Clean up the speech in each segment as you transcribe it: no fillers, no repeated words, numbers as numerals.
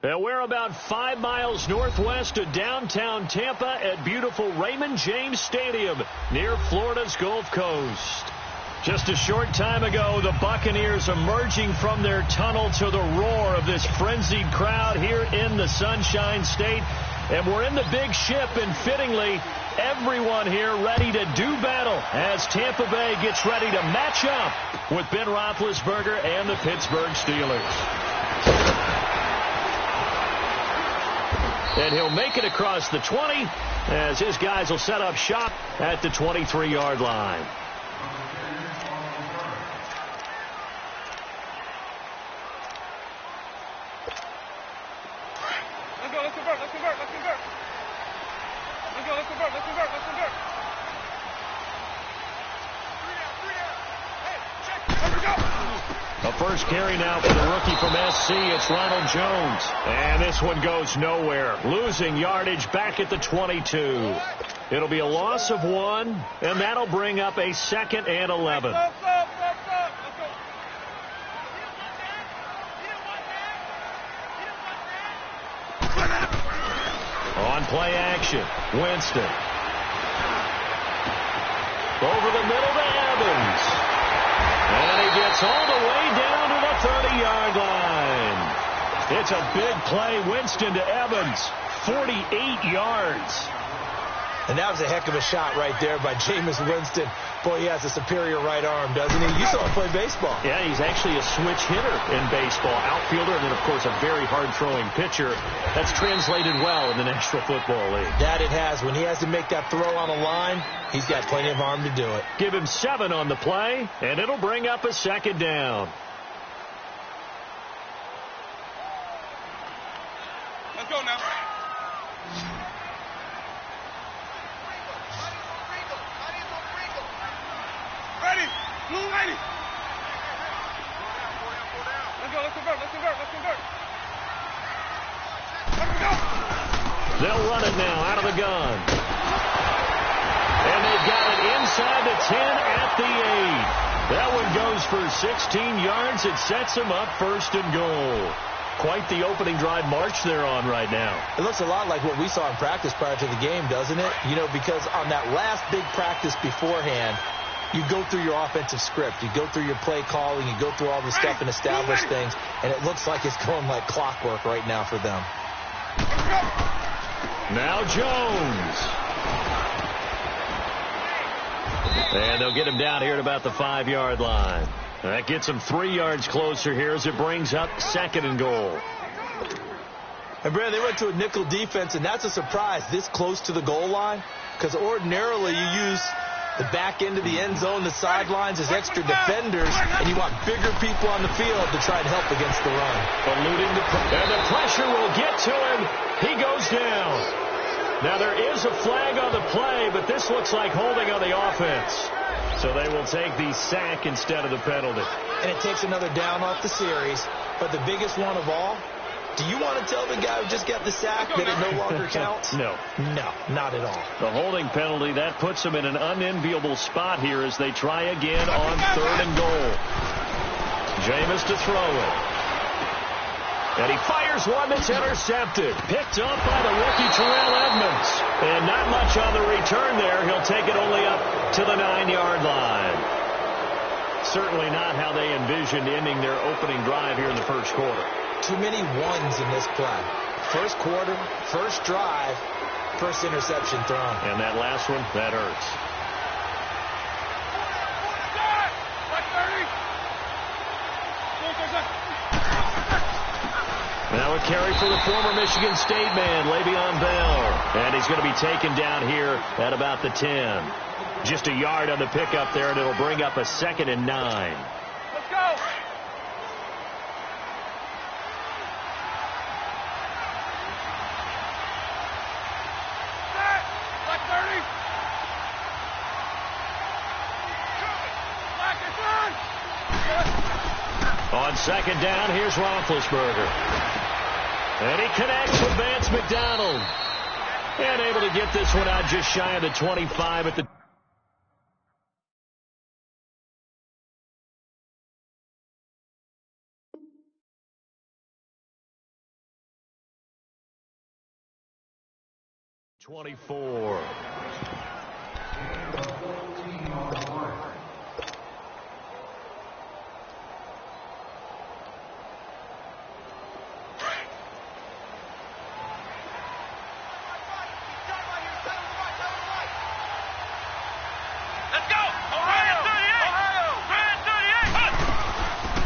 And we're about 5 miles northwest of downtown Tampa at beautiful Raymond James Stadium near Florida's Gulf Coast. Just a short time ago, the Buccaneers emerging from their tunnel to the roar of this frenzied crowd here in the Sunshine State. And we're in the big ship, and fittingly, everyone here ready to do battle as Tampa Bay gets ready to match up with Ben Roethlisberger and the Pittsburgh Steelers. And he'll make it across the 20 as his guys will set up shop at the 23-yard line. Let's go, let's convert, let's convert, let's convert. Let's go, let's convert, let's convert, let's convert. Hey, check, let me go. A first carry now for the rookie from SC. It's Ronald Jones. And this one goes nowhere. Losing yardage back at the 22. It'll be a loss of 1, and that'll bring up a 2nd and 11. Let's go. On play action, Winston. Over the middle to Evans. And he gets all the way down to the 30-yard line. It's a big play. Winston to Evans, 48 yards. And that was a heck of a shot right there by Jameis Winston. Boy, he has a superior right arm, doesn't he? You saw him play baseball. Yeah, he's actually a switch hitter in baseball. Outfielder, and then, of course, a very hard-throwing pitcher. That's translated well in the National Football League. That it has. When he has to make that throw on a line, he's got plenty of arm to do it. Give him 7 on the play, and it'll bring up a 2nd down. Let's go now. Ready, blue ready. Let's go, let's convert, let's convert, let's convert. Let me go. They'll run it now out of the gun. And they've got it inside the 10 at the 8. That one goes for 16 yards. It sets them up 1st and goal. Quite the opening drive march they're on right now. It looks a lot like what we saw in practice prior to the game, doesn't it? You know, because on that last big practice beforehand, you go through your offensive script. You go through your play calling. You go through all the stuff and establish things. And it looks like it's going like clockwork right now for them. Now Jones. And they'll get him down here at about the 5-yard line. That gets him 3 yards closer here as it brings up 2nd and goal. And, Brad, they went to a nickel defense, and that's a surprise this close to the goal line, because ordinarily you use the back end of the end zone, the sidelines as extra defenders, and you want bigger people on the field to try and help against the run. Eluding and the pressure will get to him. He goes down. Now there is a flag on the play, but this looks like holding on the offense. So they will take the sack instead of the penalty. And it takes another down off the series. But the biggest one of all, do you want to tell the guy who just got the sack that it no longer counts? No. No, not at all. The holding penalty, that puts them in an unenviable spot here as they try again on 3rd and goal. Jameis to throw it. And he fires one that's intercepted. Picked up by the rookie Terrell Edmonds. And not much on the return there. He'll take it only up to the 9-yard line. Certainly not how they envisioned ending their opening drive here in the 1st quarter. Too many ones in this play. 1st quarter, 1st drive, 1st interception thrown. And that last one, that hurts. Now a carry for the former Michigan State man, Le'Veon Bell. And he's going to be taken down here at about the 10. Just a yard on the pickup there, and it'll bring up a 2nd and 9. Let's go. Set. Black 30. Black is on. On 2nd down, here's Roethlisberger. And he connects with Vance McDonald. And able to get this one out just shy of the 25 at the 24.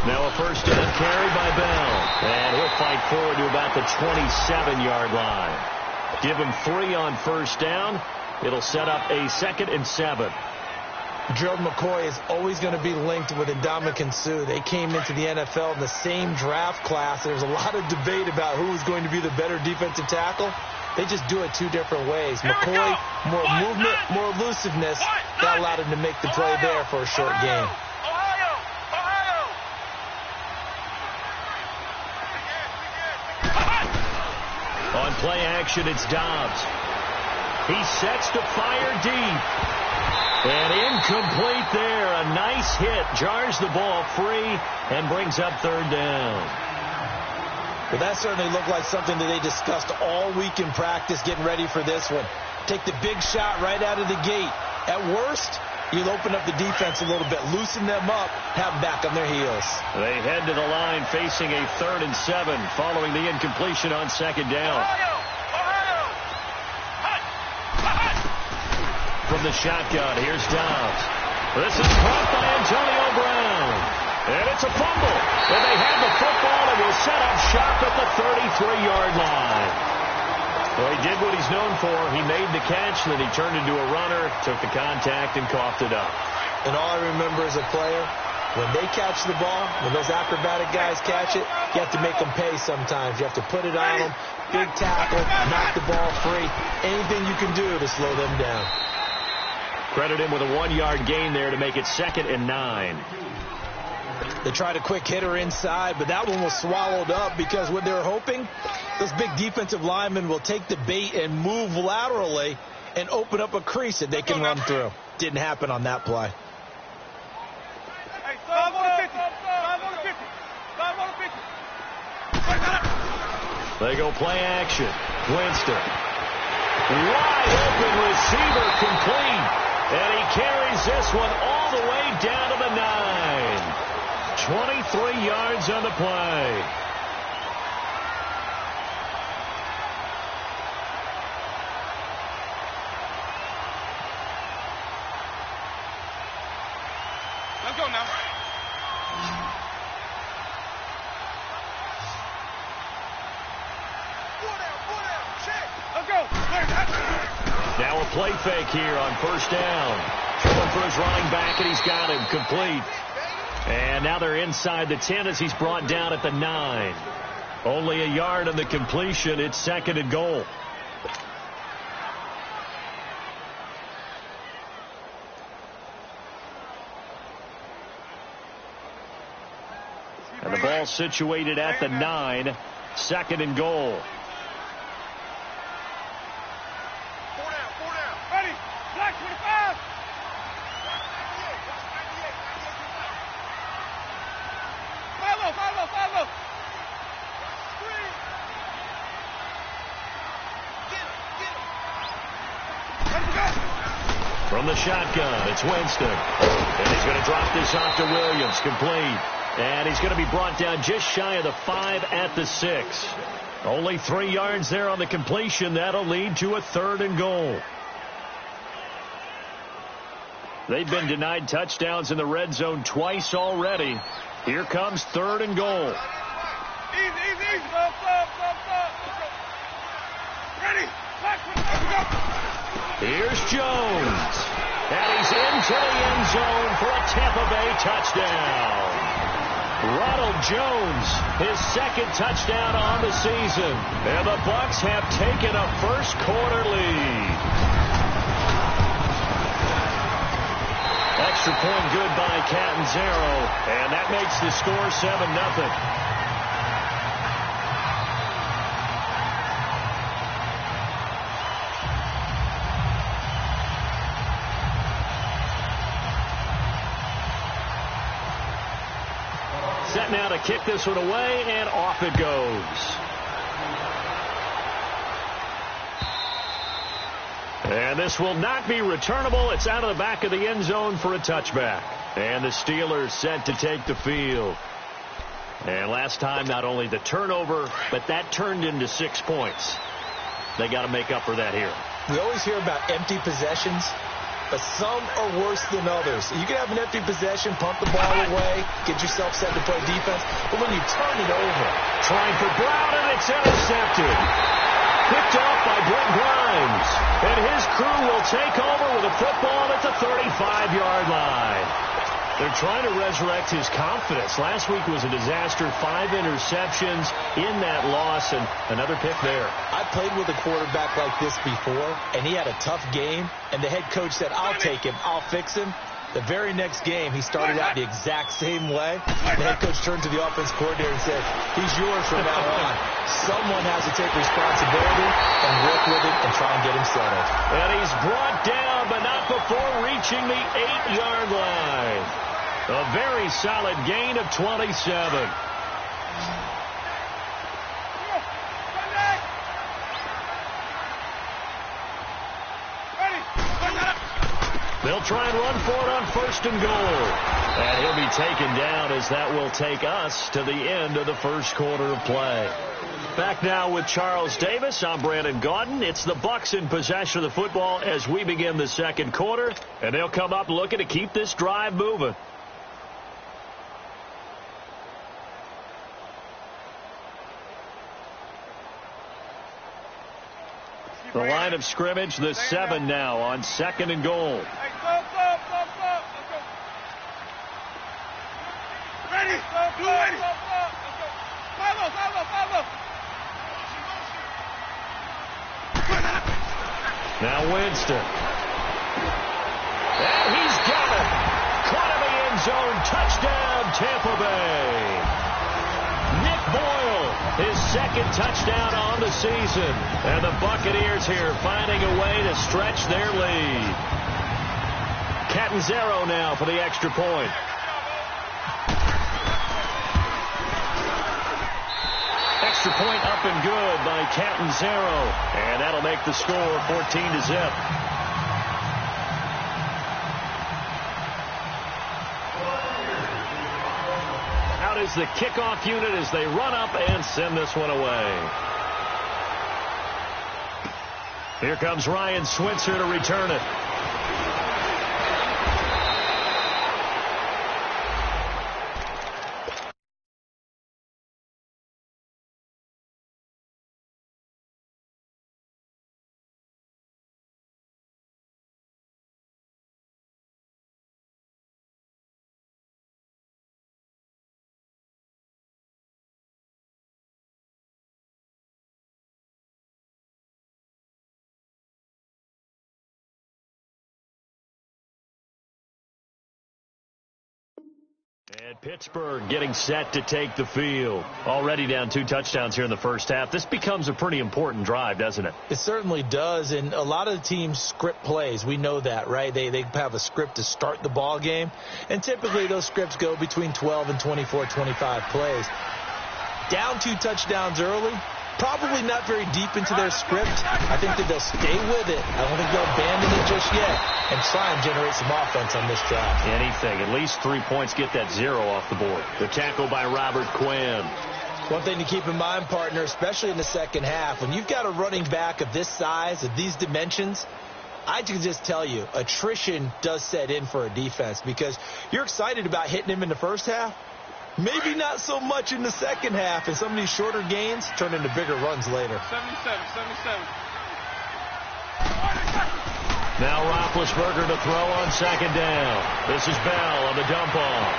Now a first down carry by Bell. And he'll fight forward to about the 27-yard line. Give him 3 on first down. It'll set up a 2nd and 7. Gerald McCoy is always going to be linked with Ndamukong Suh. They came into the NFL in the same draft class. There was a lot of debate about who was going to be the better defensive tackle. They just do it 2 different ways. McCoy, more movement, more elusiveness. That allowed him to make the play there for a short gain. On play action, it's Dobbs. He sets to fire deep. And incomplete there. A nice hit. Jars the ball free and brings up 3rd down. Well, that certainly looked like something that they discussed all week in practice getting ready for this one. Take the big shot right out of the gate. At worst, you'll open up the defense a little bit, loosen them up, have them back on their heels. They head to the line facing a 3rd and 7 following the incompletion on 2nd down. From the shotgun, here's Dobbs. This is caught by Antonio Brown. And it's a fumble. And they have the football and will set up shop at the 33-yard line. Well, he did what he's known for. He made the catch, and then he turned into a runner, took the contact, and coughed it up. And all I remember as a player, when they catch the ball, when those acrobatic guys catch it, you have to make them pay sometimes. You have to put it on them, big tackle, knock the ball free. Anything you can do to slow them down. Credit him with a 1-yard gain there to make it 2nd and 9. They tried a quick hitter inside, but that one was swallowed up because what they're hoping, those big defensive linemen will take the bait and move laterally and open up a crease that they can run through. Didn't happen on that play. Hey, 5 on the 50. 5 on the 50. 5 on the 50. They go play action. Winston. Wide open receiver complete. And he carries this one all the way down to the 9. 23 yards on the play. Let's go now. Let's go. Now a play fake here on first down. Throwing for his running back, and he's got him complete. And now they're inside the 10 as he's brought down at the 9. Only a yard on the completion. It's 2nd and goal. And the ball situated at the 9. 2nd and goal. From the shotgun, it's Winston. And he's going to drop this off to Williams, complete. And he's going to be brought down just shy of the 5 at the 6. Only 3 yards there on the completion. That'll lead to a 3rd and goal. They've been denied touchdowns in the red zone twice already. Here comes 3rd and goal. Easy, easy, easy. Stop. Ready. Here's Jones. And he's into the end zone for a Tampa Bay touchdown. Ronald Jones, his 2nd touchdown on the season. And the Bucs have taken a first quarter lead. Extra point good by Catanzaro. And that makes the score 7-0. Set now to kick this one away, and off it goes. And this will not be returnable. It's out of the back of the end zone for a touchback. And the Steelers set to take the field. And last time, not only the turnover, but that turned into 6 points. They got to make up for that here. We always hear about empty possessions, but some are worse than others. You can have an empty possession, pump the ball away, get yourself set to play defense, but when you turn it over. Trying for Brown, and it's intercepted. Picked off by Brent Grimes. And his crew will take over with a football at the 35-yard line. They're trying to resurrect his confidence. Last week was a disaster. 5 interceptions in that loss, and another pick there. I played with a quarterback like this before, and he had a tough game, and the head coach said, I'll take him, I'll fix him. The very next game, he started out the exact same way. The head coach turned to the offense coordinator and said, he's yours from now on. Someone has to take responsibility and work with him and try and get him settled. And he's brought down, but not before reaching the 8-yard line. A very solid gain of 27. They'll try and run for it on 1st and goal. And he'll be taken down as that will take us to the end of the first quarter of play. Back now with Charles Davis. I'm Brandon Gaudin. It's the Bucs in possession of the football as we begin the second quarter. And they'll come up looking to keep this drive moving. The line of scrimmage, the 7 now on 2nd and goal. Hey, stop. Let's go. Ready? You ready? Let's go. Follow. Now Winston. And he's got it. Caught in the end zone. Touchdown, Tampa Bay. Nick Boyle, his 2nd touchdown on the season. And the Buccaneers here finding a way to stretch their lead. Catanzaro now for the extra point. Extra point up and good by Catanzaro. And that'll make the score 14-0. Out is the kickoff unit as they run up and send this one away. Here comes Ryan Switzer to return it. And Pittsburgh getting set to take the field. Already down 2 touchdowns here in the first half. This becomes a pretty important drive, doesn't it? It certainly does, and a lot of the teams script plays. We know that, right? They have a script to start the ball game, and typically those scripts go between 12 and 24, 25 plays. Down 2 touchdowns early, probably not very deep into their script. I think that they'll stay with it. I don't think they'll abandon it just yet and try and generate some offense on this drive. Anything. At least 3 points, get that 0 off the board. The tackle by Robert Quinn. One thing to keep in mind, partner, especially in the second half, when you've got a running back of this size, of these dimensions, I can just tell you, attrition does set in for a defense because you're excited about hitting him in the first half. Maybe not so much in the second half, and some of these shorter gains turn into bigger runs later. 77. Now Roethlisberger to throw on 2nd down. This is Bell on the dump off.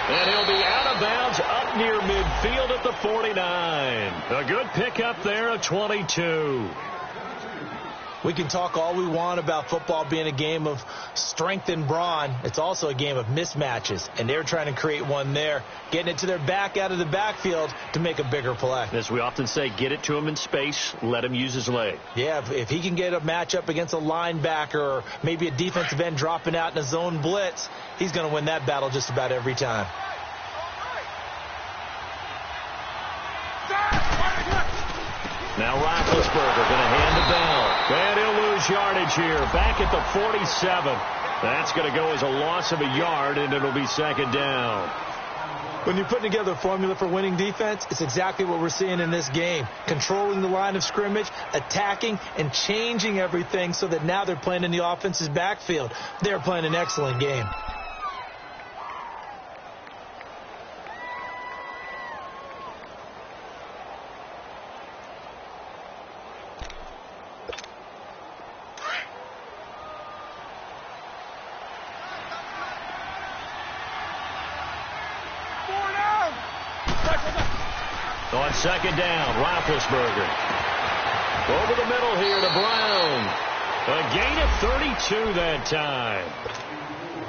And he'll be out of bounds up near midfield at the 49. A good pickup there of 22. We can talk all we want about football being a game of strength and brawn. It's also a game of mismatches, and they're trying to create one there, getting it to their back out of the backfield to make a bigger play. As we often say, get it to him in space, let him use his leg. Yeah, if he can get a matchup against a linebacker or maybe a defensive end dropping out in a zone blitz, he's going to win that battle just about every time. Now Roethlisberger going to hand to Bell. And he'll lose yardage here. Back at the 47. That's going to go as a loss of a yard, and it'll be second down. When you're putting together a formula for winning defense, it's exactly what we're seeing in this game. Controlling the line of scrimmage, attacking, and changing everything so that now they're playing in the offense's backfield. They're playing an excellent game. On second down, Roethlisberger. Over the middle here to Brown. A gain of 32 that time.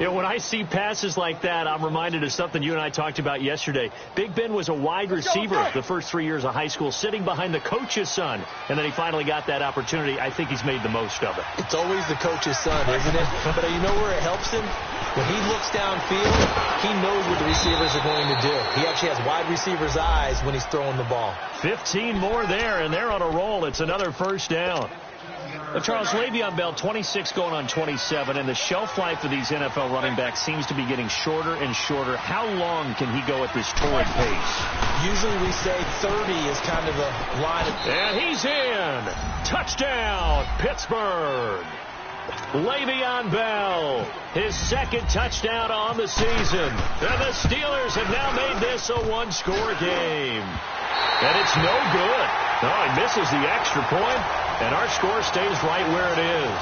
You know, when I see passes like that, I'm reminded of something you and I talked about yesterday. Big Ben was a wide receiver the first 3 years of high school, sitting behind the coach's son. And then he finally got that opportunity. I think he's made the most of it. It's always the coach's son, isn't it? But you know where it helps him? When he looks downfield, he knows what the receivers are going to do. He actually has wide receivers' eyes when he's throwing the ball. 15 more there, and they're on a roll. It's another first down. Charles, Le'Veon Bell, 26 going on 27, and the shelf life of these NFL running backs seems to be getting shorter and shorter. How long can he go at this torrid pace? Usually we say 30 is kind of the line. And he's in. Touchdown, Pittsburgh. Le'Veon Bell, his second touchdown on the season. And the Steelers have now made this a one-score game. And it's no good. Oh, he misses the extra point, and our score stays right where it is.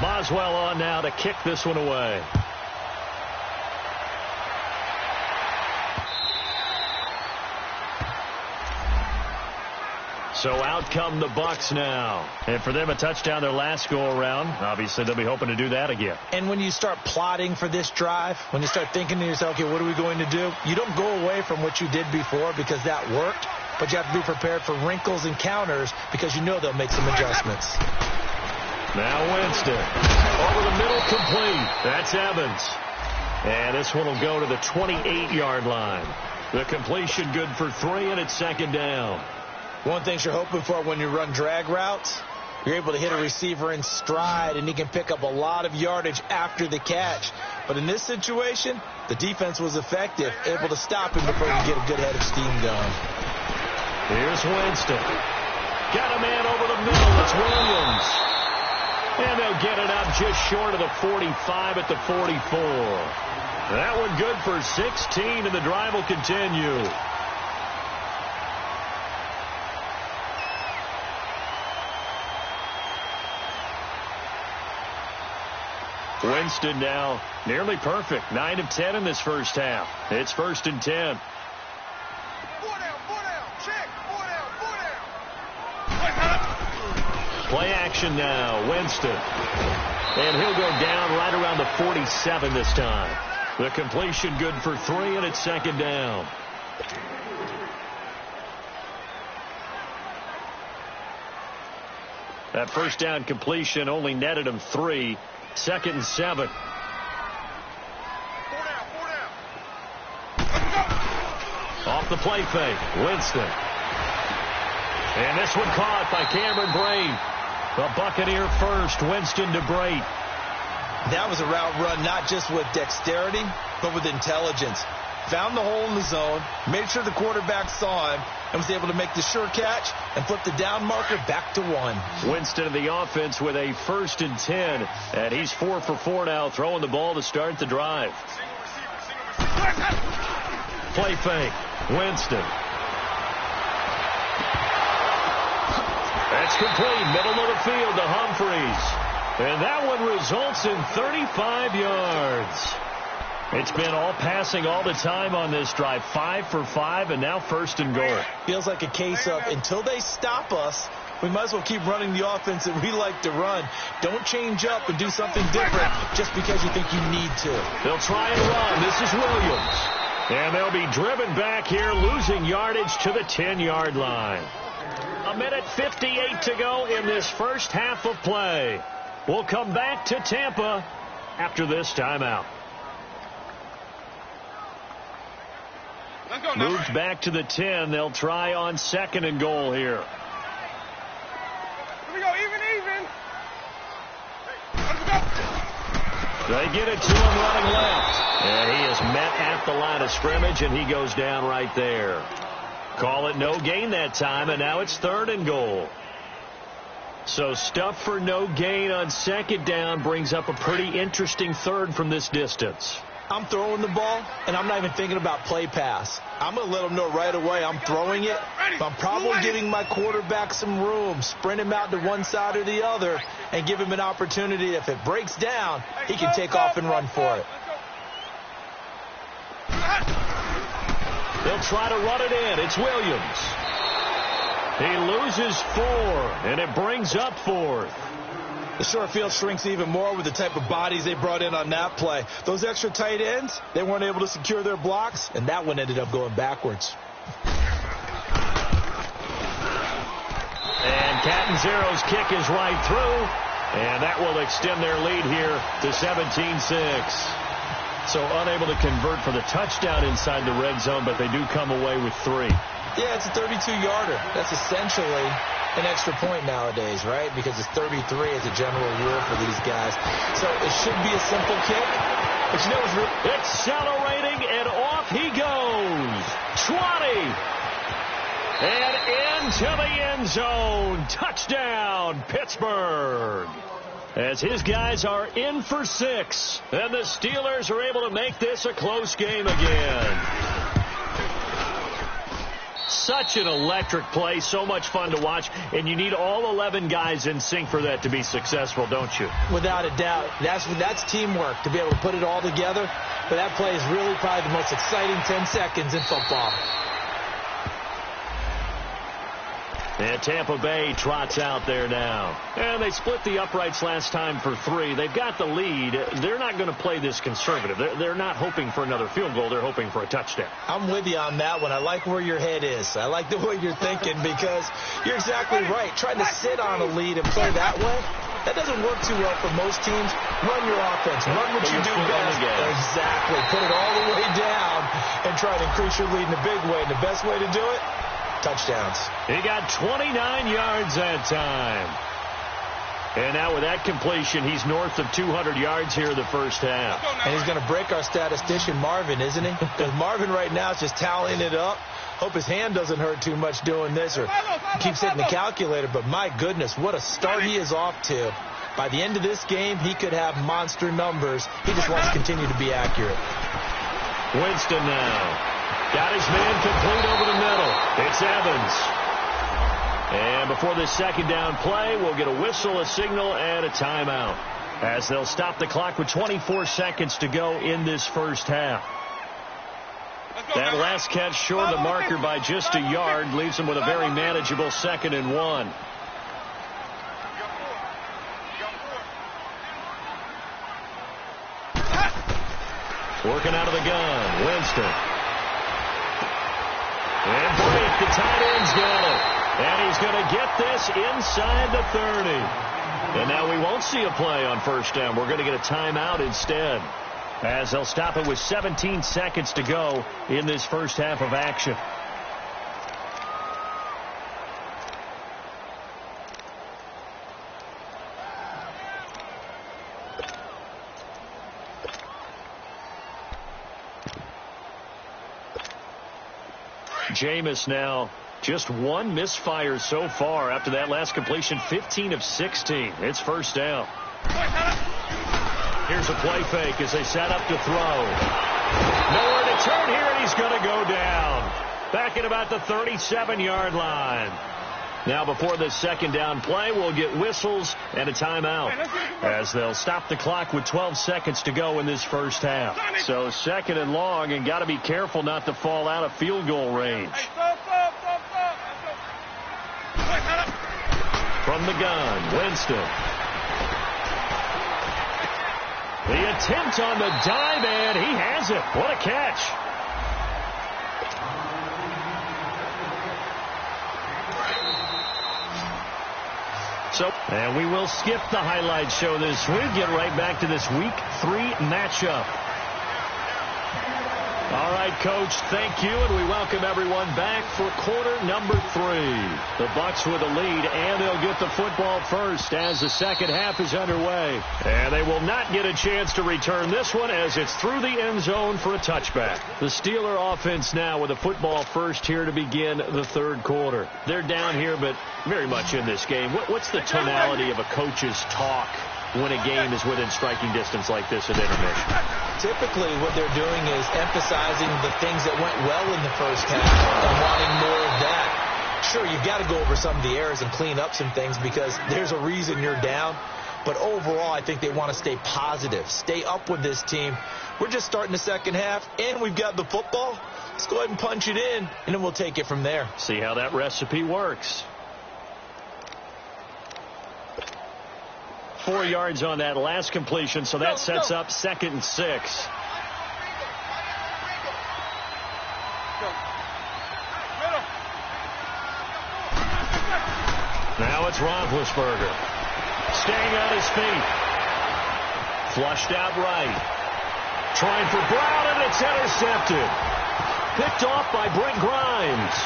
Boswell on now to kick this one away. So out come the Bucs now. And for them, a touchdown their last go-around. Obviously, they'll be hoping to do that again. And when you start plotting for this drive, when you start thinking to yourself, okay, what are we going to do? You don't go away from what you did before because that worked, but you have to be prepared for wrinkles and counters because you know they'll make some adjustments. Now Winston. Over the middle, complete. That's Evans. And this one will go to the 28-yard line. The completion good for 3, and it's second down. One thing you're hoping for when you run drag routes, you're able to hit a receiver in stride, and he can pick up a lot of yardage after the catch. But in this situation, the defense was effective, able to stop him before he could get a good head of steam going. Here's Winston. Got a man over the middle. It's Williams. And they'll get it up just short of the 45 at the 44. That one good for 16, and the drive will continue. Winston now nearly perfect. 9 of 10 in this first half. It's 1st and 10. 4 down, check, 4 down. Play action now. Winston. And he'll go down right around the 47 this time. The completion good for 3, and it's second down. That first down completion only netted him 3. 2nd and 7. 4 down. Off the play fake. Winston. And this one caught by Cameron Brate. The Buccaneer first. Winston to Brate. That was a route run not just with dexterity, but with intelligence. Found the hole in the zone, made sure the quarterback saw him, and was able to make the sure catch and flip the down marker back to 1. Winston in the offense with a 1st and 10. And he's 4 for 4 now, throwing the ball to start the drive. Play fake. Winston. That's complete. Middle of the field to Humphreys. And that one results in 35 yards. It's been all passing all the time on this drive. 5 for 5, and now 1st and goal. Feels like a case of until they stop us, we might as well keep running the offense that we like to run. Don't change up and do something different just because you think you need to. They'll try and run. This is Williams. And they'll be driven back here, losing yardage to the 10-yard line. 1:58 to go in this first half of play. We'll come back to Tampa after this timeout. Moved back to the 10. They'll try on 2nd and goal here. Here we go, even. Let's go. They get it to him running left. And he is met at the line of scrimmage, and he goes down right there. Call it no gain that time, and now it's 3rd and goal. So stuff for no gain on 2nd down brings up a pretty interesting 3rd from this distance. I'm throwing the ball, and I'm not even thinking about play pass. I'm going to let them know right away I'm throwing it. But I'm probably giving my quarterback some room, sprint him out to one side or the other, and give him an opportunity. If it breaks down, he can take off and run for it. They'll try to run it in. It's Williams. He loses 4, and it brings up 4th. The short field shrinks even more with the type of bodies they brought in on that play. Those extra tight ends, they weren't able to secure their blocks, and that one ended up going backwards. And Catanzaro's kick is right through, and that will extend their lead here to 17-6. So unable to convert for the touchdown inside the red zone, but they do come away with 3. Yeah, it's a 32-yarder. That's essentially an extra point nowadays, right? Because it's 33 as a general rule for these guys. So it should be a simple kick. But you know what's real? Accelerating, and off he goes. 20. And into the end zone. Touchdown, Pittsburgh. As his guys are in for 6. And the Steelers are able to make this a close game again. Such an electric play, so much fun to watch, and you need all 11 guys in sync for that to be successful, don't you? Without a doubt. That's teamwork, to be able to put it all together. But that play is really probably the most exciting 10 seconds in football. And Tampa Bay trots out there now. And they split the uprights last time for 3. They've got the lead. They're not going to play this conservative. They're not hoping for another field goal. They're hoping for a touchdown. I'm with you on that one. I like where your head is. I like the way you're thinking because you're exactly right. Trying to sit on a lead and play that way, that doesn't work too well for most teams. Run your offense. Run what you do best. Exactly. Put it all the way down and try to increase your lead in a big way. And the best way to do it, touchdowns. He got 29 yards that time. And now with that completion, he's north of 200 yards here in the first half. And he's going to break our statistician, Marvin, isn't he? Because Marvin right now is just tallying it up. Hope his hand doesn't hurt too much doing this or keeps hitting the calculator. But my goodness, what a start he is off to. By the end of this game, he could have monster numbers. He just wants to continue to be accurate. Winston now. Got his man complete over the middle. It's Evans. And before this 2nd down play, we'll get a whistle, a signal, and a timeout. As they'll stop the clock with 24 seconds to go in this first half. That last catch short of the marker by just a yard leaves them with a very manageable 2nd and 1. Working out of the gun, Winston. And break, the tight end's got it. And he's going to get this inside the 30. And now we won't see a play on 1st down. We're going to get a timeout instead. As they'll stop it with 17 seconds to go in this first half of action. Jameis now just 1 misfire so far after that last completion, 15 of 16. It's 1st down. Here's a play fake as they set up to throw. Nowhere to turn here, and he's going to go down. Back at about the 37-yard line. Now before this 2nd down play, we'll get whistles and a timeout as they'll stop the clock with 12 seconds to go in this first half. So 2nd and long, and got to be careful not to fall out of field goal range. From the gun, Winston. The attempt on the dive, and he has it. What a catch. And we will skip the highlight show this week. Get right back to this Week 3 matchup. All right, Coach, thank you, and we welcome everyone back for quarter number 3. The Bucs with a lead, and they'll get the football first as the second half is underway. And they will not get a chance to return this one as it's through the end zone for a touchback. The Steeler offense now with the football first here to begin the third quarter. They're down here, but very much in this game. What's the tonality of a coach's talk when a game is within striking distance like this at intermission? Typically, what they're doing is emphasizing the things that went well in the first half and wanting more of that. Sure, you've got to go over some of the errors and clean up some things because there's a reason you're down. But overall, I think they want to stay positive, stay up with this team. We're just starting the second half, and we've got the football. Let's go ahead and punch it in, and then we'll take it from there. See how that recipe works. 4 yards on that last completion, so that sets up 2nd and 6. Now it's Roethlisberger. Staying on his feet. Flushed out right. Trying for Brown, and it's intercepted. Picked off by Brent Grimes.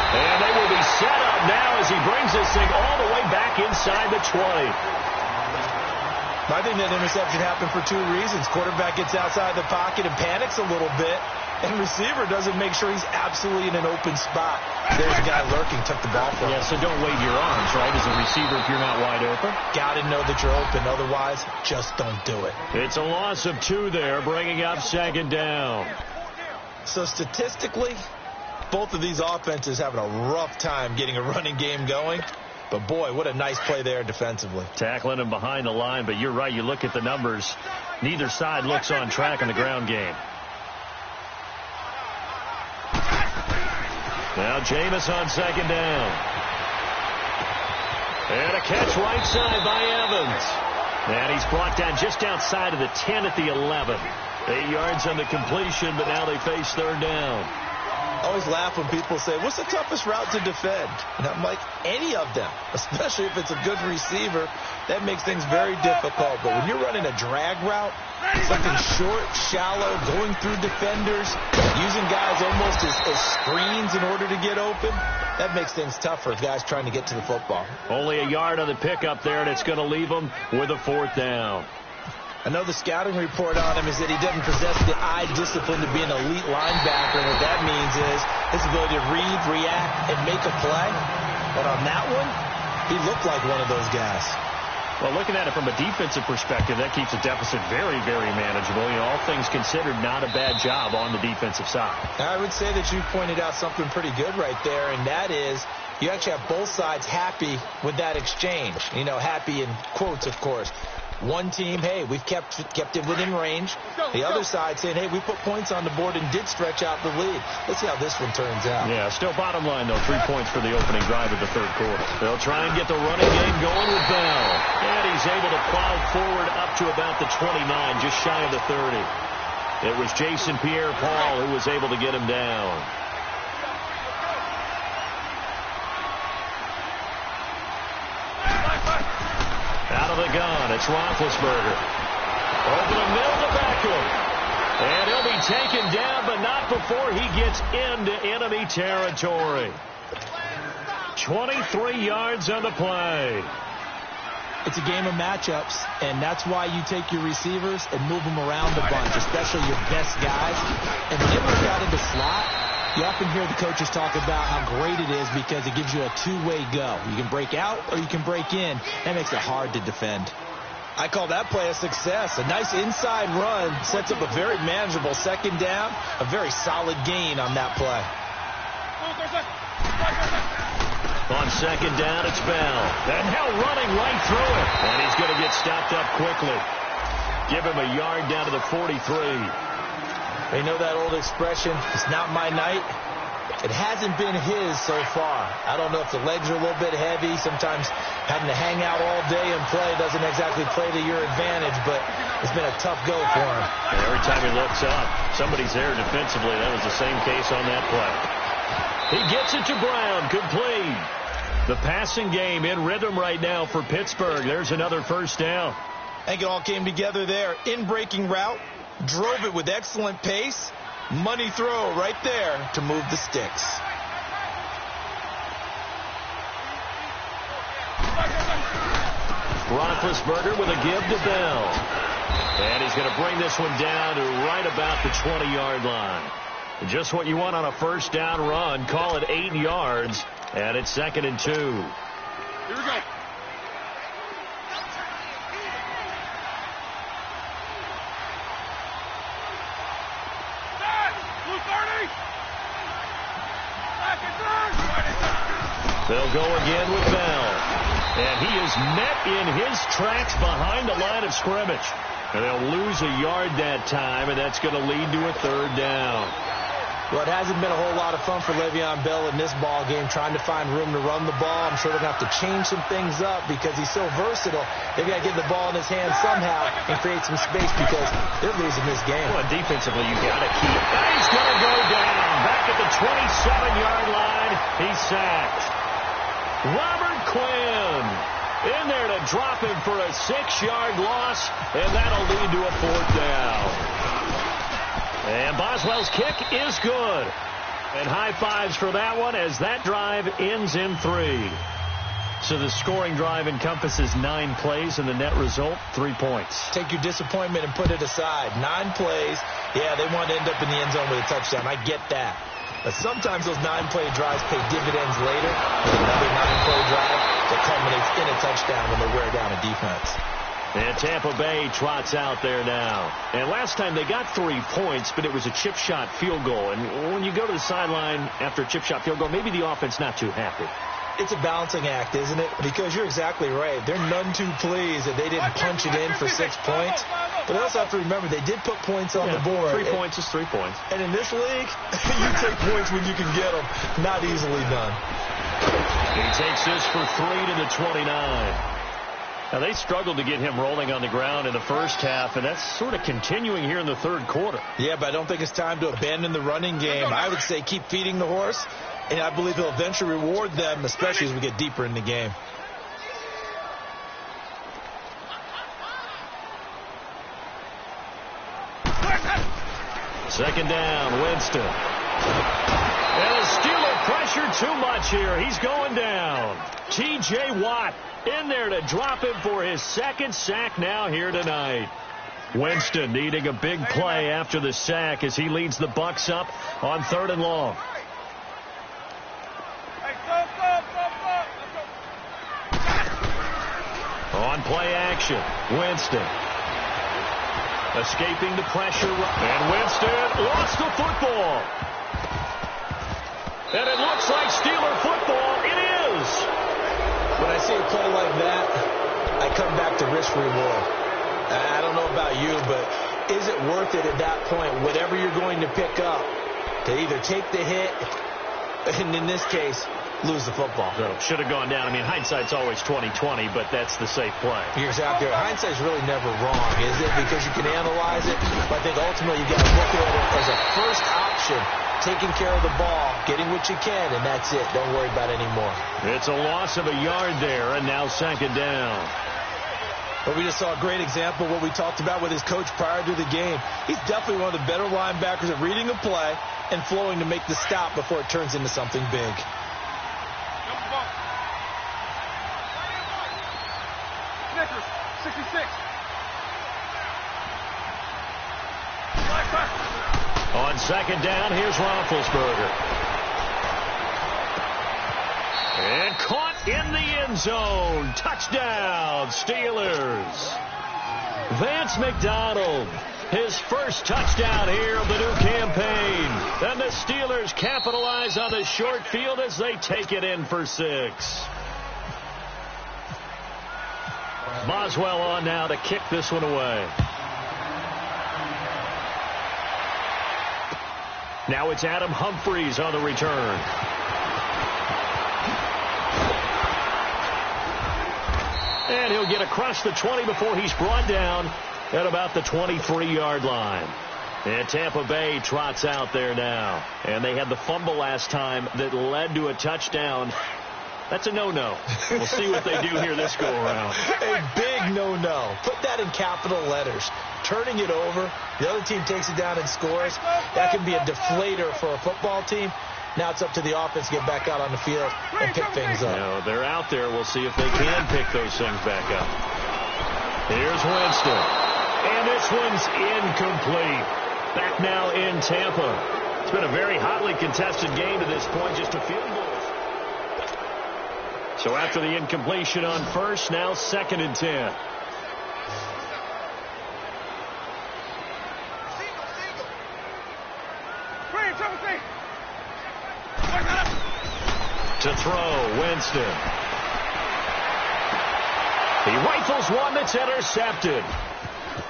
And they will be set up now as he brings this thing all the way back inside the 20. I think that interception happened for 2 reasons. Quarterback gets outside the pocket and panics a little bit, and receiver doesn't make sure he's absolutely in an open spot. There's a guy lurking, took the ball from him. Yeah, so don't wave your arms, right, as a receiver if you're not wide open. Got to know that you're open. Otherwise, just don't do it. It's a loss of 2 there, bringing up 2nd down. So statistically, both of these offenses having a rough time getting a running game going. But, boy, what a nice play there defensively. Tackling him behind the line, but you're right. You look at the numbers. Neither side looks on track in the ground game. Now Jameis on 2nd down. And a catch right side by Evans. And he's brought down just outside of the 10 at the 11. 8 yards on the completion, but now they face 3rd down. I always laugh when people say, what's the toughest route to defend? And I'm like, any of them, especially if it's a good receiver. That makes things very difficult. But when you're running a drag route, something short, shallow, going through defenders, using guys almost as screens in order to get open, that makes things tougher if guys trying to get to the football. Only a yard on the pickup there, and it's going to leave them with a 4th down. I know the scouting report on him is that he doesn't possess the eye discipline to be an elite linebacker. And what that means is his ability to read, react, and make a play. But on that one, he looked like one of those guys. Well, looking at it from a defensive perspective, that keeps the deficit very, very manageable. You know, all things considered, not a bad job on the defensive side. I would say that you pointed out something pretty good right there, and that is you actually have both sides happy with that exchange. You know, happy in quotes, of course. One team, hey, we've kept it within range. The other side saying, hey, we put points on the board and did stretch out the lead. Let's see how this one turns out. Yeah, still bottom line, though, 3 points for the opening drive of the 3rd quarter. They'll try and get the running game going with Bell. And he's able to plow forward up to about the 29, just shy of the 30. It was Jason Pierre-Paul who was able to get him down. Out of the gun, it's Roethlisberger. Over the middle to Beckham. And he'll be taken down, but not before he gets into enemy territory. 23 yards on the play. It's a game of matchups, and that's why you take your receivers and move them around a bunch, especially your best guys. And when they work out in the slot, you often hear the coaches talk about how great it is because it gives you a two-way go. You can break out or you can break in. That makes it hard to defend. I call that play a success. A nice inside run sets up a very manageable 2nd down, a very solid gain on that play. On 2nd down, it's Bell. And now running right through it. And he's going to get stopped up quickly. Give him a yard down to the 43. You know that old expression, it's not my night? It hasn't been his so far. I don't know if the legs are a little bit heavy. Sometimes having to hang out all day and play doesn't exactly play to your advantage, but it's been a tough go for him. And every time he looks up, somebody's there defensively. That was the same case on that play. He gets it to Brown, complete. The passing game in rhythm right now for Pittsburgh. There's another 1st down. I think it all came together there. In-breaking route, Drove it with excellent pace. Money throw right there to move the sticks. Roethlisberger with a give to Bell. And he's going to bring this one down to right about the 20-yard line. Just what you want on a first down run. Call it 8 yards. And it's 2nd and 2. Here we go. They'll go again with Bell. And he is met in his tracks behind the line of scrimmage. And they'll lose a yard that time, and that's going to lead to a 3rd down. Well, it hasn't been a whole lot of fun for Le'Veon Bell in this ball game, trying to find room to run the ball. I'm sure they're going to have to change some things up because he's so versatile. They've got to get the ball in his hands somehow and create some space because they're losing this game. Well, defensively, you've got to keep. And he's going to go down. Back at the 27-yard line, he's sacked. Robert Quinn in there to drop him for a 6-yard loss, and that'll lead to a 4th down. And Boswell's kick is good. And high fives for that one as that drive ends in 3. So the scoring drive encompasses 9 plays, and the net result, 3 points. Take your disappointment and put it aside. 9 plays. Yeah, they want to end up in the end zone with a touchdown. I get that. But sometimes those 9-play drives pay dividends later with another 9-play drive that culminates in a touchdown when they wear down a defense. And Tampa Bay trots out there now. And last time they got 3 points, but it was a chip shot field goal. And when you go to the sideline after a chip shot field goal, maybe the offense not too happy. It's a balancing act, isn't it? Because you're exactly right. They're none too pleased that they didn't punch it in for 6 points. But they also have to remember they did put points on the board. 3 points is 3 points. And in this league, you take points when you can get them. Not easily done. He takes this for 3 to the 29. Now, they struggled to get him rolling on the ground in the first half, and that's sort of continuing here in the 3rd quarter. Yeah, but I don't think it's time to abandon the running game. I would say keep feeding the horse, and I believe he'll eventually reward them, especially as we get deeper in the game. Second down, Winston. And the Steeler pressure too much here. He's going down. T.J. Watt in there to drop him for his 2nd sack now here tonight. Winston needing a big play after the sack as he leads the Bucs up on 3rd and long. On play action, Winston. Escaping the pressure, and Winston lost the football. And it looks like Steeler football. It is. When I see a play like that, I come back to risk reward. I don't know about you, but is it worth it at that point, whatever you're going to pick up, to either take the hit, and in this case, lose the football? So should have gone down. I mean, hindsight's always 20/20, but that's the safe play. You're exactly right. Hindsight's really never wrong, is it? Because you can analyze it, but I think ultimately you got to look at it as a first option. Taking care of the ball, getting what you can, and that's it. Don't worry about it anymore. It's a loss of a yard there, and now 2nd down. But we just saw a great example of what we talked about with his coach prior to the game. He's definitely one of the better linebackers at reading a play and flowing to make the stop before it turns into something big. Snickers, 66. On 2nd down, here's Roethlisberger. And caught in the end zone. Touchdown, Steelers. Vance McDonald, his first touchdown here of the new campaign. And the Steelers capitalize on the short field as they take it in for 6. Boswell on now to kick this one away. Now it's Adam Humphries on the return. And he'll get across the 20 before he's brought down at about the 23-yard line. And Tampa Bay trots out there now. And they had the fumble last time that led to a touchdown. That's a no-no. We'll see what they do here this go-around. A big no-no. Put that in capital letters. Turning it over, the other team takes it down and scores. That can be a deflator for a football team. Now it's up to the offense to get back out on the field and pick things up. No, they're out there. We'll see if they can pick those things back up. Here's Winston. And this one's incomplete. Back now in Tampa. It's been a very hotly contested game to this point, just a field goal. So after the incompletion on first, now 2nd and 10. To throw, Winston. He rifles one that's intercepted.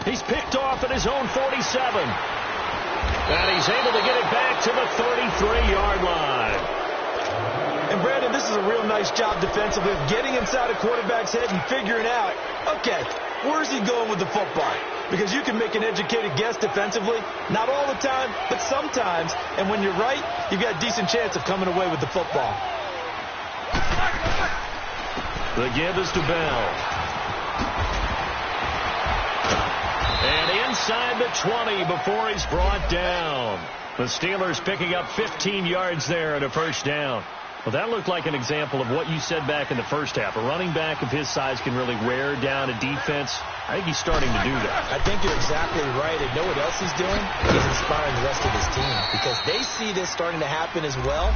He's picked off at his own 47. And he's able to get it back to the 33-yard line. And, Brandon, this is a real nice job defensively of getting inside a quarterback's head and figuring out, okay, where's he going with the football? Because you can make an educated guess defensively. Not all the time, but sometimes. And when you're right, you've got a decent chance of coming away with the football. The give is to Bell. And inside the 20 before he's brought down. The Steelers picking up 15 yards there at a first down. Well, that looked like an example of what you said back in the first half. A running back of his size can really wear down a defense. I think he's starting to do that. I think you're exactly right. And know what else he's doing? He's inspiring the rest of his team because they see this starting to happen as well.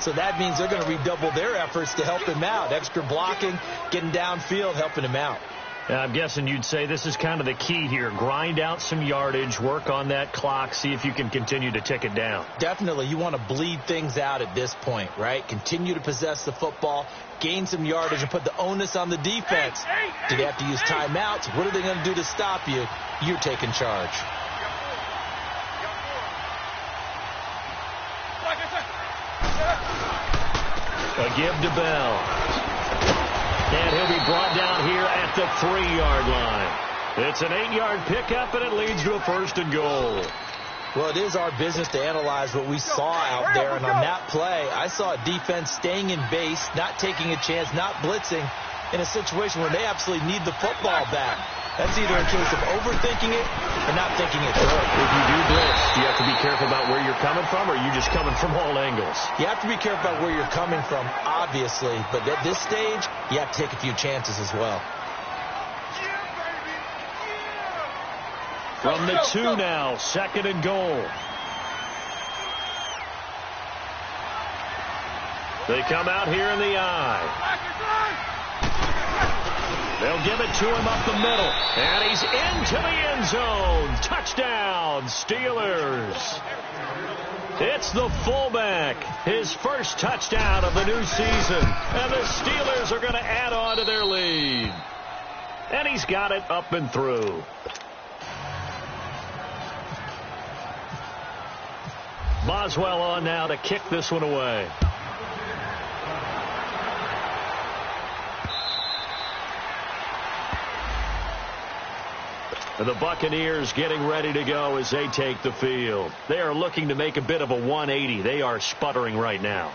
So that means they're going to redouble their efforts to help him out. Extra blocking, getting downfield, helping him out. I'm guessing you'd say this is kind of the key here. Grind out some yardage, work on that clock, see if you can continue to tick it down. Definitely. You want to bleed things out at this point, right? Continue to possess the football, gain some yardage, and put the onus on the defense. Do they have to use timeouts? What are they going to do to stop you? You're taking charge. A give to Bell. And he'll be brought down here at the 3-yard line. It's an 8-yard pickup, and it leads to a 1st and goal. Well, it is our business to analyze what we saw out there. And on that play, I saw a defense staying in base, not taking a chance, not blitzing in a situation where they absolutely need the football back. That's either a case of overthinking it or not thinking it through. If you do blitz, do you have to be careful about where you're coming from, or are you just coming from all angles? You have to be careful about where you're coming from, obviously. But at this stage, you have to take a few chances as well. From the 2 now, 2nd and goal. They come out here in the I. They'll give it to him up the middle. And he's into the end zone. Touchdown, Steelers. It's the fullback. His first touchdown of the new season. And the Steelers are going to add on to their lead. And he's got it up and through. Boswell on now to kick this one away. The Buccaneers getting ready to go as they take the field. They are looking to make a bit of a 180. They are sputtering right now.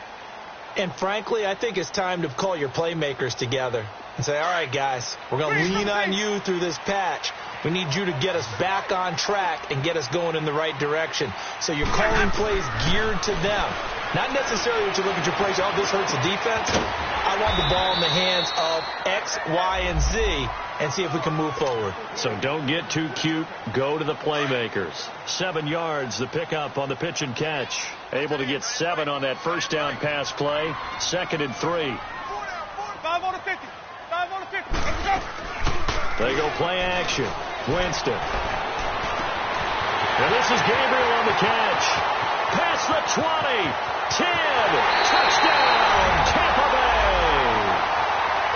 And frankly, I think it's time to call your playmakers together and say, all right, guys, we're going to lean on you through this patch. We need you to get us back on track and get us going in the right direction. So you're calling plays geared to them. Not necessarily that you look at your plays, oh, this hurts the defense. I want the ball in the hands of X, Y, and Z and see if we can move forward. So don't get too cute. Go to the playmakers. 7 yards, the pickup on the pitch and catch. Able to get 7 on that first down pass play. 2nd and 3. 5 on the 50. 5 on the 50. Let's go. They go play action. Winston. And this is Gabriel on the catch. Past the 20. 10. Touchdown, Tampa Bay.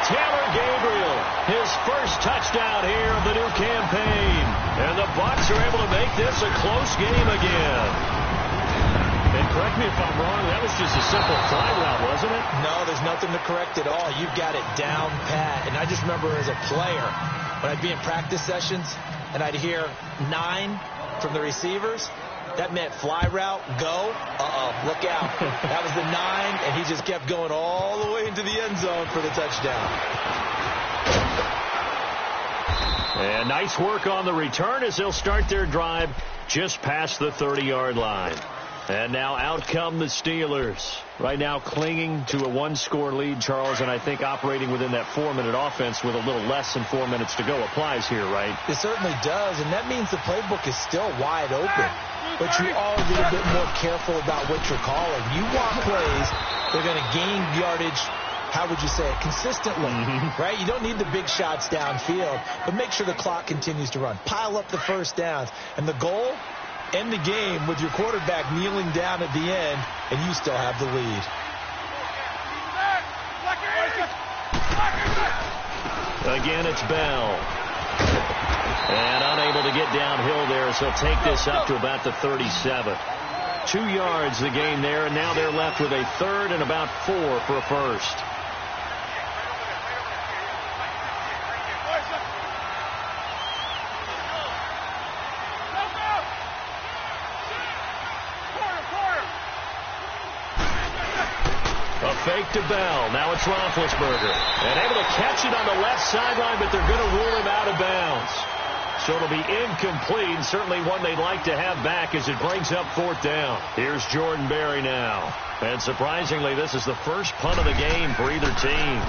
Taylor Gabriel, his first touchdown here of the new campaign. And the Bucs are able to make this a close game again. And correct me if I'm wrong, that was just a simple fly route, wasn't it? No, there's nothing to correct at all. You've got it down pat. And I just remember as a player, when I'd be in practice sessions and I'd hear 9 from the receivers, That meant fly route, go. Look out. That was the 9, and he just kept going all the way into the end zone for the touchdown. And nice work on the return as they'll start their drive just past the 30-yard line. And now out come the Steelers. Right now clinging to a 1-score lead, Charles, and I think operating within that 4-minute offense with a little less than 4 minutes to go applies here, right? It certainly does, and that means the playbook is still wide open. But you are a little bit more careful about what you're calling. You want plays that are going to gain yardage, how would you say it, consistently, right? You don't need the big shots downfield, but make sure the clock continues to run. Pile up the first downs. And the goal, end the game with your quarterback kneeling down at the end, and you still have the lead. Again, it's Bell. And unable to get downhill there, so he'll take this up to about the 37. 2 yards the gain there, and now they're left with a 3rd and about 4 for a first. A fake to Bell. Now it's Roethlisberger. And able to catch it on the left sideline, but they're going to rule him out of bounds. So it'll be incomplete, certainly one they'd like to have back as it brings up 4th down. Here's Jordan Berry now. And surprisingly, this is the first punt of the game for either team.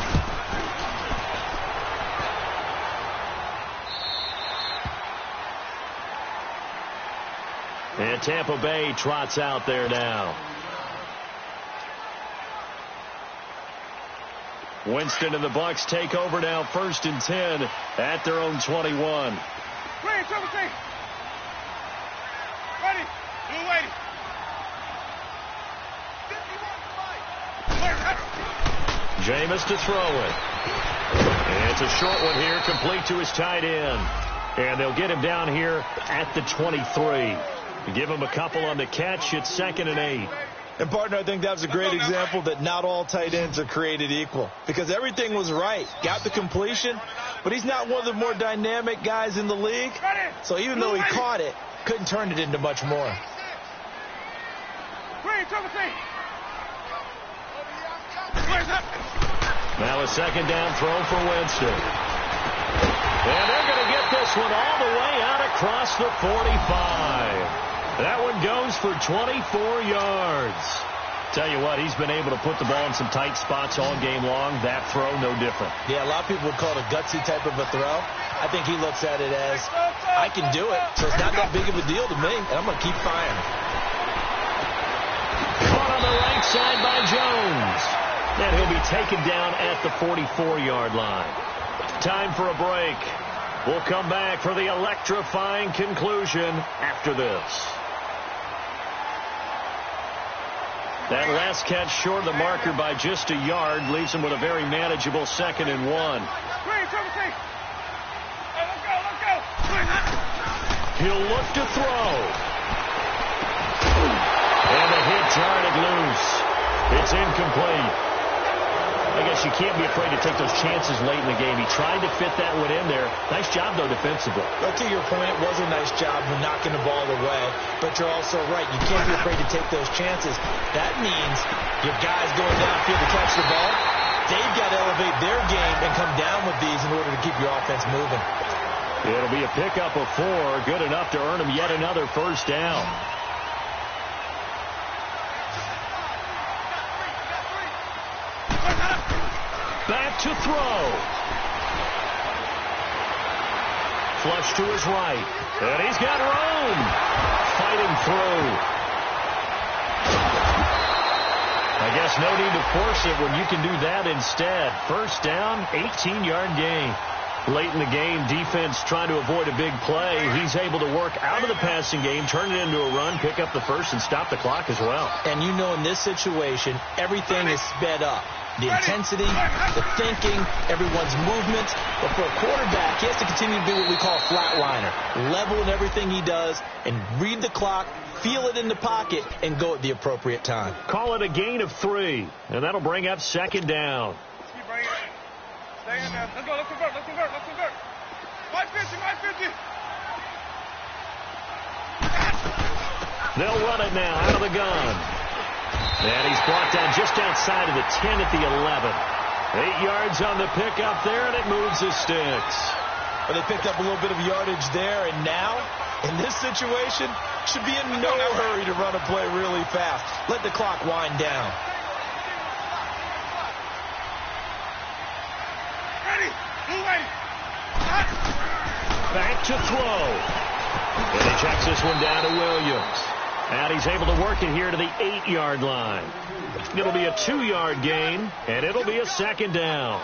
And Tampa Bay trots out there now. Winston and the Bucs take over now, 1st and 10 at their own 21. Ready, blue lady. Jameis to throw it. And it's a short one here, complete to his tight end. And they'll get him down here at the 23. Give him a couple on the catch. It's 2nd and 8. And, partner, I think that was a great example that not all tight ends are created equal. Because everything was right. Got the completion, but he's not one of the more dynamic guys in the league. So even though he caught it, couldn't turn it into much more. Now a 2nd down throw for Winston. And they're going to get this one all the way out across the 45. That one goes for 24 yards. Tell you what, he's been able to put the ball in some tight spots all game long. That throw, no different. Yeah, a lot of people would call it a gutsy type of a throw. I think he looks at it as, I can do it, so it's not that big of a deal to me, and I'm going to keep firing. Caught on the right side by Jones. And he'll be taken down at the 44-yard line. Time for a break. We'll come back for the electrifying conclusion after this. That last catch short of the marker by just a yard leaves him with a very manageable 2nd and 1. He'll look to throw. And the hit jarred it loose. It's incomplete. I guess you can't be afraid to take those chances late in the game. He tried to fit that one in there. Nice job, though, defensively. But to your point, it was a nice job of knocking the ball away. But you're also right. You can't be afraid to take those chances. That means your guys going downfield to catch the ball, they've got to elevate their game and come down with these in order to keep your offense moving. It'll be a pickup of 4. Good enough to earn him yet another 1st down. Back to throw. Flush to his right. And he's got room. Fighting through. I guess no need to force it when you can do that instead. 1st down, 18-yard gain. Late in the game, defense trying to avoid a big play. He's able to work out of the passing game, turn it into a run, pick up the first, and stop the clock as well. And you know in this situation, everything is sped up. The intensity, the thinking, everyone's movements. But for a quarterback, he has to continue to do what we call a flatliner. Level in everything he does and read the clock, feel it in the pocket, and go at the appropriate time. Call it a gain of 3, and that'll bring up 2nd down. Keep bringing it. Stay in there. Let's go. Let's convert. Let's convert. Let's convert. 550. 550. They'll run it now out of the gun. And he's brought down just outside of the 10 at the 11. 8 yards on the pickup there, and it moves the sticks. Well, they picked up a little bit of yardage there, and now, in this situation, should be in no hurry to run a play really fast. Let the clock wind down. Ready. Move ready. Back to throw. And he checks this one down to Williams. And he's able to work it here to the 8-yard line. It'll be a 2-yard gain, and it'll be a second down.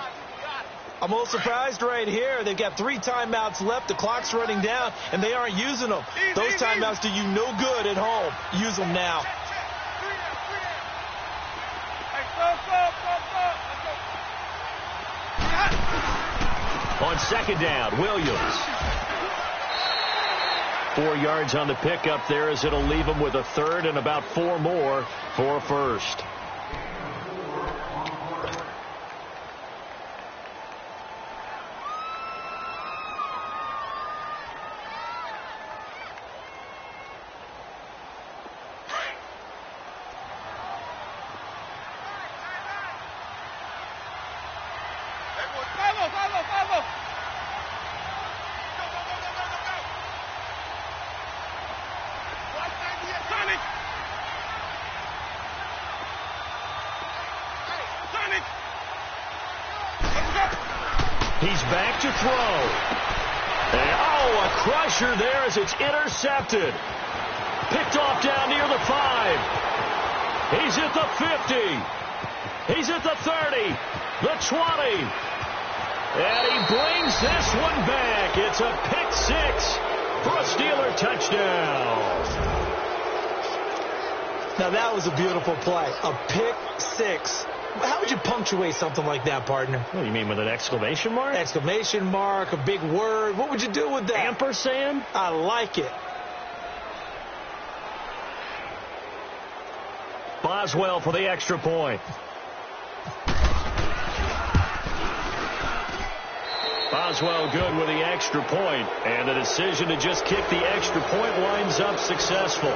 I'm a little surprised right here. They've got 3 timeouts left. The clock's running down, and they aren't using them. Those timeouts do you no good at home. Use them now. On second down, Williams. 4 yards on the pickup there as it'll leave him with a third and about 4 more for a first. He's back to throw. And, a crusher there as it's intercepted. Picked off down near the 5. He's at the 50. He's at the 30. The 20. And he brings this one back. It's a pick 6 for a Steeler touchdown. Now, that was a beautiful play. A pick 6. How would you punctuate something like that, partner? What do you mean, with an exclamation mark? Exclamation mark, a big word. What would you do with that? Ampersand? I like it. Boswell for the extra point. Boswell good with the extra point, and the decision to just kick the extra point winds up successful.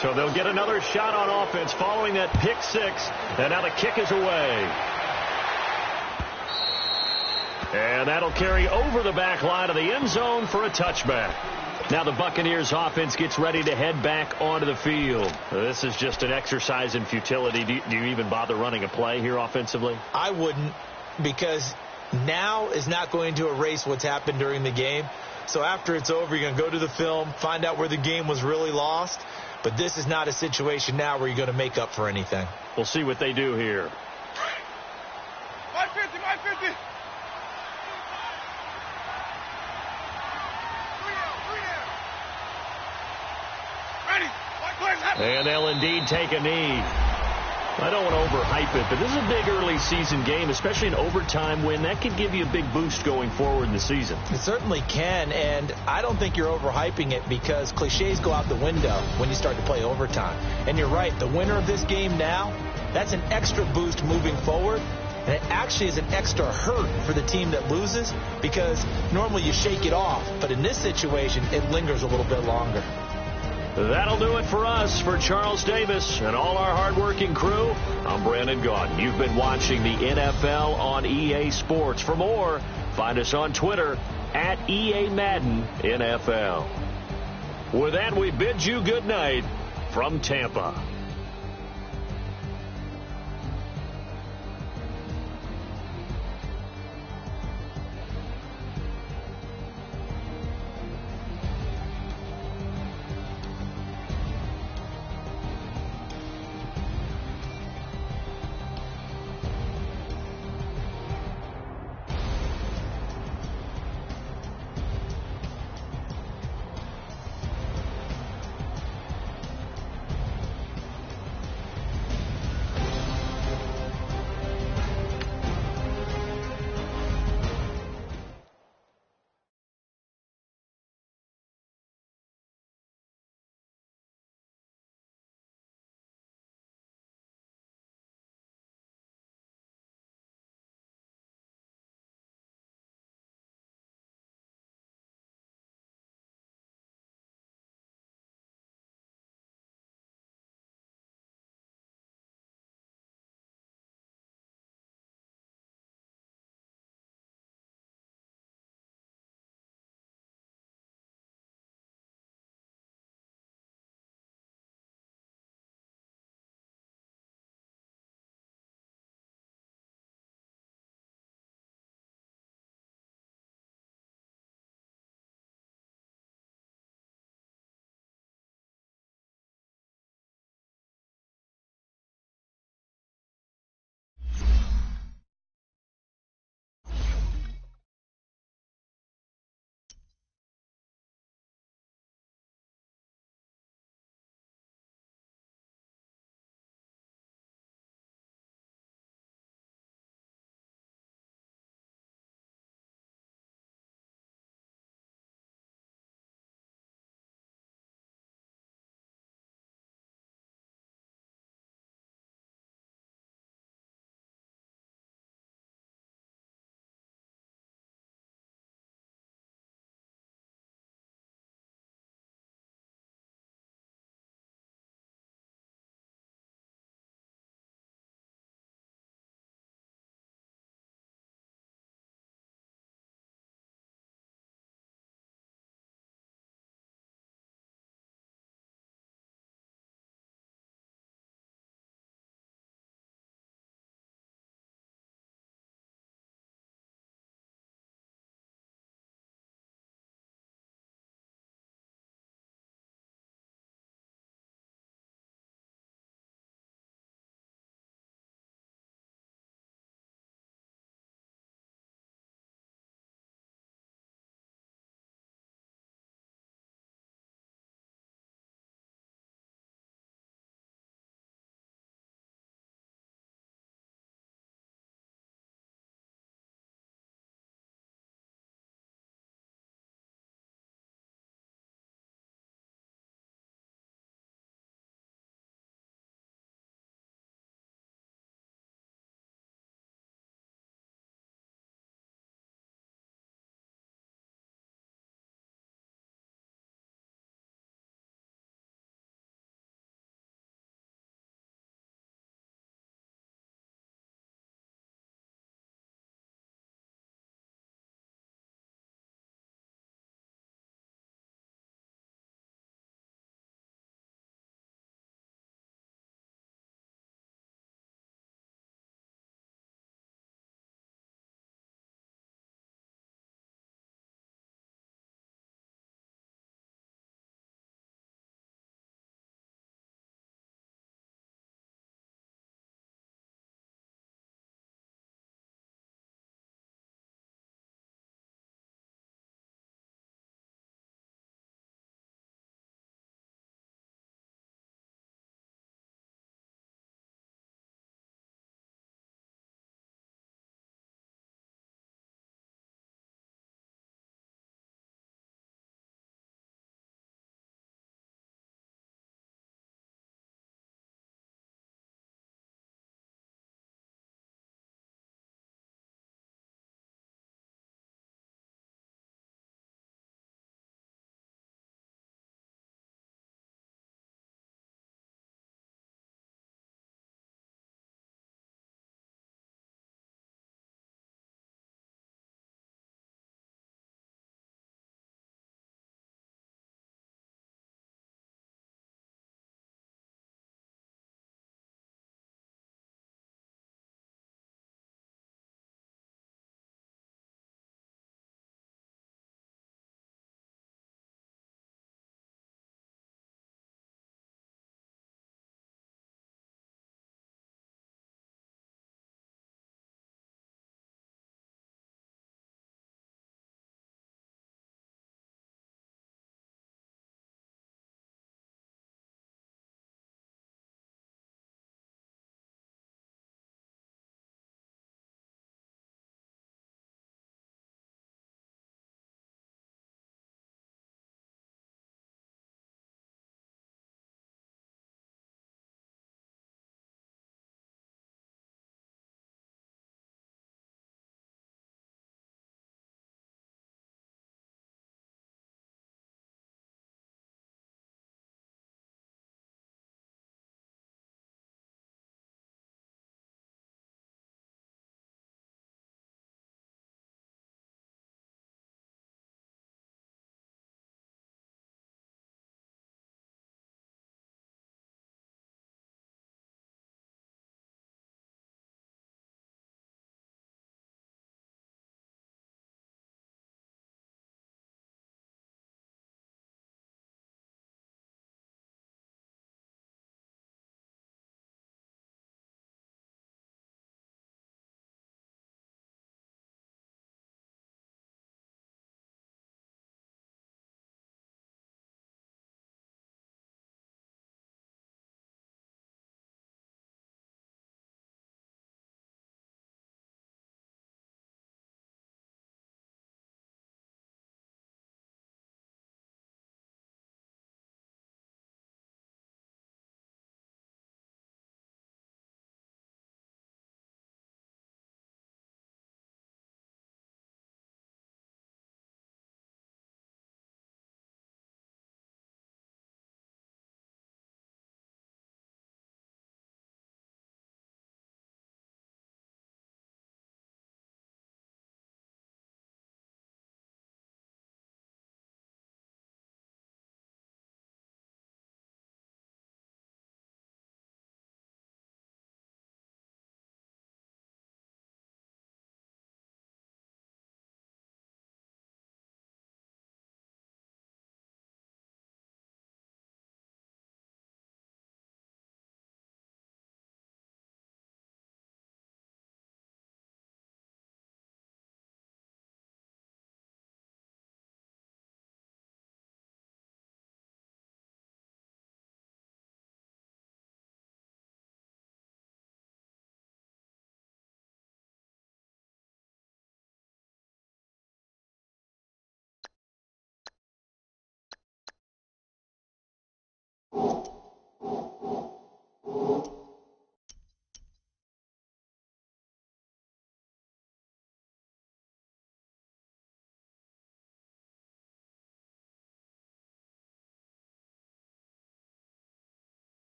So they'll get another shot on offense following that pick 6, and now the kick is away. And that'll carry over the back line of the end zone for a touchback. Now the Buccaneers offense gets ready to head back onto the field. This is just an exercise in futility. Do you even bother running a play here offensively? I wouldn't, because now is not going to erase what's happened during the game. So after it's over, you're going to go to the film, find out where the game was really lost. But this is not a situation now where you're going to make up for anything. We'll see what they do here. 150, 150. And they'll indeed take a knee. I don't want to overhype it, but this is a big early season game, especially an overtime win. That could give you a big boost going forward in the season. It certainly can, and I don't think you're overhyping it because cliches go out the window when you start to play overtime. And you're right, the winner of this game now, that's an extra boost moving forward, and it actually is an extra hurt for the team that loses because normally you shake it off, but in this situation, it lingers a little bit longer. That'll do it for us. For Charles Davis and all our hardworking crew, I'm Brandon Gaudin. You've been watching the NFL on EA Sports. For more, find us on Twitter at EA Madden NFL. With that, we bid you good night from Tampa.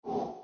convert.